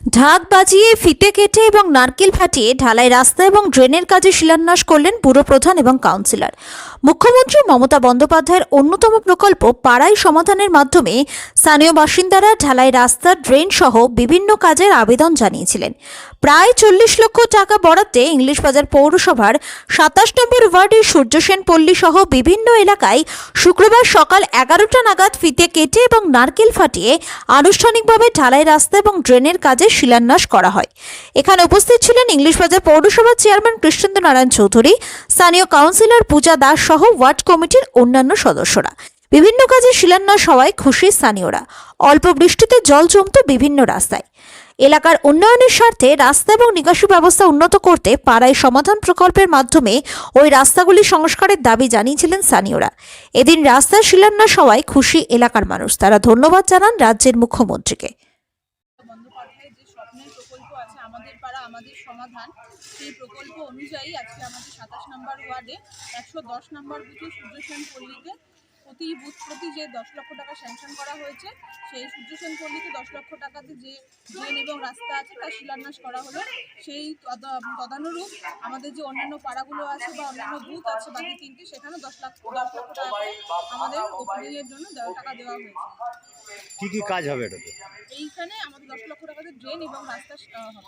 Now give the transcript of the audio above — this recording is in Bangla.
ঢাক বাজিয়ে ফিতে কেটে এবং নারকেল ফাটিয়ে ঢালাই রাস্তা এবং ড্রেনের কাজে শিলান্যাস করলেন পুরপ্রধান এবং কাউন্সিলর। মুখ্যমন্ত্রী মমতা বন্দ্যোপাধ্যায়ের অন্যতম প্রকল্প পাড়ায় সমাধানের মাধ্যমে স্থানীয় বাসিন্দারা ঢালাই রাস্তা, ড্রেন সহ বিভিন্ন কাজের আবেদন জানিয়েছিলেন। প্রায় 40 লক্ষ টাকা বরাদ্দে ইংলিশবাজার পৌরসভার 27 নম্বর ওয়ার্ডের সূর্যসেন পল্লী সহ বিভিন্ন এলাকায় শুক্রবার সকাল 11টা নাগাদ ফিতে কেটে এবং নারকেল ফাটিয়ে আনুষ্ঠানিকভাবে ঢালাই রাস্তা এবং ড্রেনের কাজে শিলান্যাস করা হয়। এখানে উপস্থিত ছিলেন ইংলিশবাজার পৌরসভার চেয়ারম্যান কৃষ্ণেন্দ্র নারায়ণ চৌধুরী, স্থানীয় কাউন্সিলর পূজা দাস সহ ওয়ার্ড কমিটির অন্যান্য সদস্যরা। বিভিন্ন কাজে শিলান্যাস হওয়ায় খুশি স্থানীয়রা। অল্প বৃষ্টিতে জল জমত বিভিন্ন রাস্তায়। এলাকার উন্নয়নের স্বার্থে রাস্তা এবং নিকাশি ব্যবস্থা উন্নত করতে পাড়ায় সমাধান প্রকল্পের মাধ্যমে ওই রাস্তাগুলি সংস্কারের দাবি জানিয়েছিলেন স্থানীয়রা। এদিন রাস্তার শিলান্যাস হওয়ায় খুশি এলাকার মানুষ। তারা ধন্যবাদ জানান রাজ্যের মুখ্যমন্ত্রীকে। বন্দ্যোপাধ্যায়ের যে স্বপ্নের প্রকল্প আছে আমাদের পাড়া আমাদের সমাধান, সেই প্রকল্প অনুযায়ী আজকে আমাদের 27 নম্বর ওয়ার্ডে 110 নম্বর বুথে সূর্যসেন পল্লীতে প্রতি বুথ প্রতি যে 10 লক্ষ টাকা স্যাংশন করা হয়েছে, সেই সূর্যসেন পল্লীতে 10 লক্ষ টাকাতে যে ড্রেন এবং রাস্তা আছে তার শিলান্যাস করা হলো। সেই তদানুরূপ আমাদের যে অন্যান্য পাড়াগুলো আছে বা অন্যান্য বুথ আছে বাকি 3টি, সেখানে 10 লক্ষ টাকা করে আমাদের ওপেনিংয়ের জন্য টাকা দেওয়া হয়েছে। কি কি কাজ হবে এটাতে? এইখানে আমাদের 10 লক্ষ টাকাতে ড্রেন এবং রাস্তা হবে।